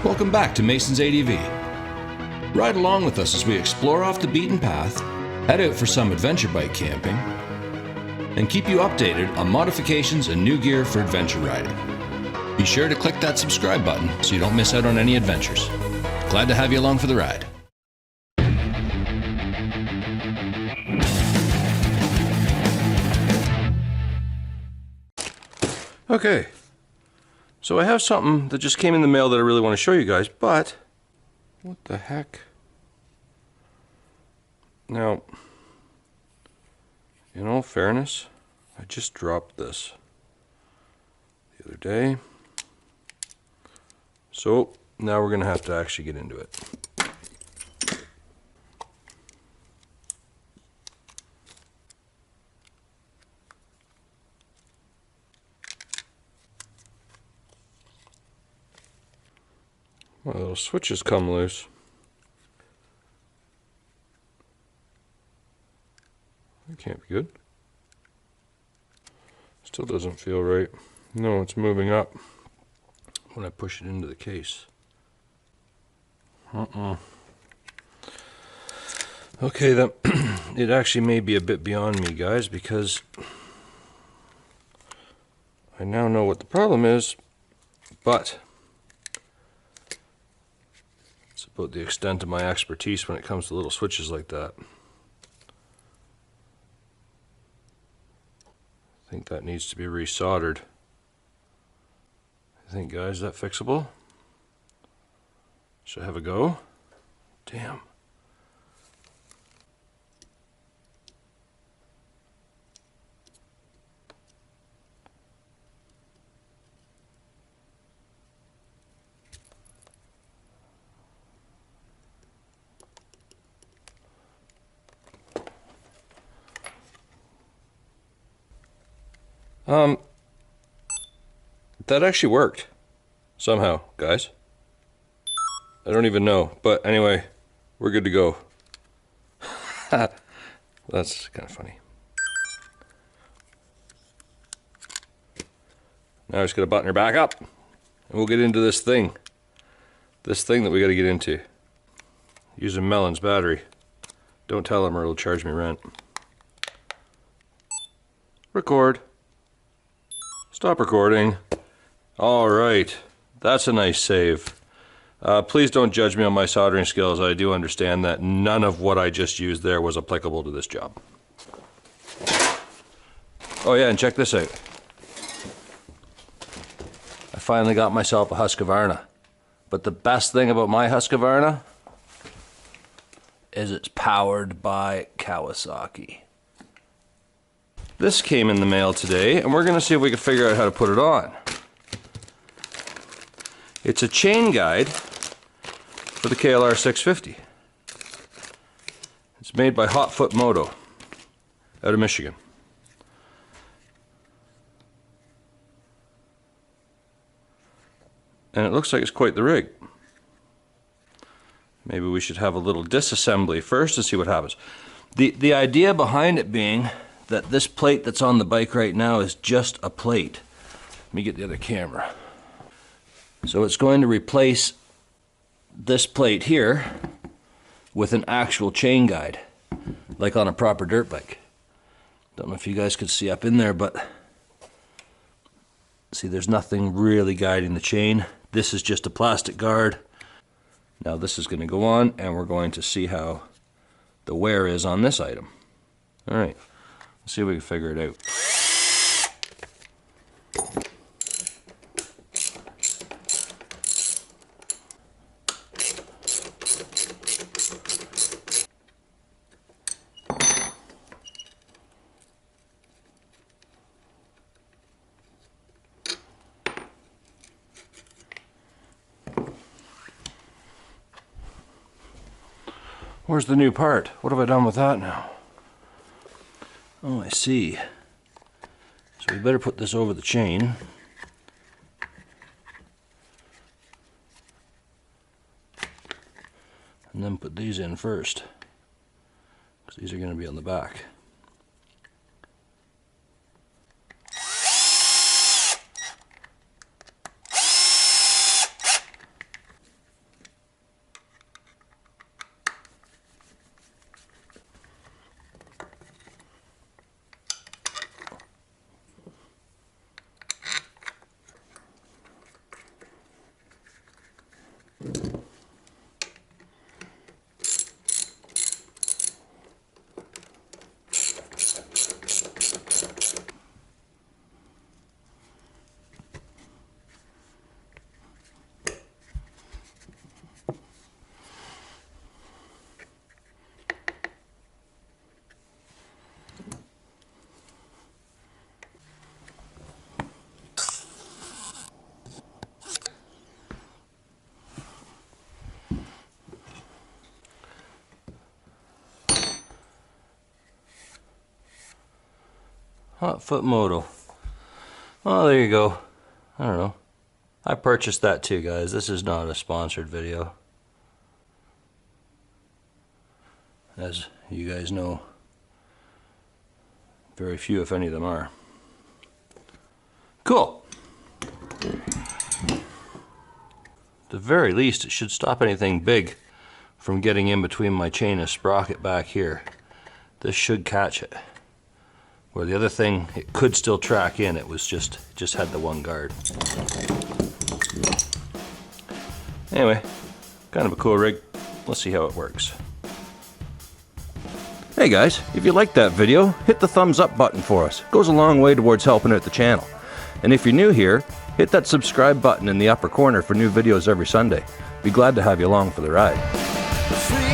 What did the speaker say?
Welcome back to Mason's ADV. Ride along with us as we explore off the beaten path, head out for some adventure bike camping, and keep you updated on modifications and new gear for adventure riding. Be sure to click that subscribe button so you don't miss out on any adventures. Glad to have you along for the ride. Okay, so I have something that just came in the mail that I really want to show you guys, but what the heck? Now, in all fairness, I just dropped this the other day. So now we're going to have to actually get into it. My little switches come loose. That can't be good. Still doesn't feel right. No, it's moving up when I push it into the case. Okay, that it actually may be a bit beyond me, guys, because I now know what the problem is, but it's about the extent of my expertise when it comes to little switches like that. I think that needs to be resoldered. I think, guys, is that fixable? Should I have a go? Damn. That actually worked somehow, guys. I don't even know, but anyway, we're good to go. That's kind of funny. Now I just got to button her back up, and we'll get into this thing that we got to get into. Using Melon's battery. Don't tell him or he'll charge me rent. Record. Stop recording. All right, that's a nice save. Please don't judge me on my soldering skills. I do understand that none of what I just used there was applicable to this job. Oh yeah, and check this out. I finally got myself a Husqvarna. But the best thing about my Husqvarna is it's powered by Kawasaki. This came in the mail today, and we're going to see if we can figure out how to put it on. It's a chain guide for the KLR 650. It's made by Hotfoot Moto out of Michigan. And it looks like it's quite the rig. Maybe we should have a little disassembly first and see what happens. The idea behind it being that this plate that's on the bike right now is just a plate. Let me get the other camera. So it's going to replace this plate here with an actual chain guide, like on a proper dirt bike. Don't know if you guys could see up in there, but see, there's nothing really guiding the chain. This is just a plastic guard. Now this is going to go on, and we're going to see how the wear is on this item. All right, let's see if we can figure it out. Where's the new part? What have I done with that now? Oh, I see. So we better put this over the chain. And then put these in first, because these are going to be on the back. Hot Foot Moto. Oh, there you go. I don't know. I purchased that too, guys. This is not a sponsored video. As you guys know, very few, if any of them, are. Cool. At the very least, it should stop anything big from getting in between my chain and sprocket back here. This should catch it. Where the other thing, it could still track in, it was just had the one guard. Anyway, kind of a cool rig. Let's see how it works. Hey guys, if you liked that video, hit the thumbs up button for us. It goes a long way towards helping out the channel. And if you're new here, hit that subscribe button in the upper corner for new videos every Sunday. Be glad to have you along for the ride.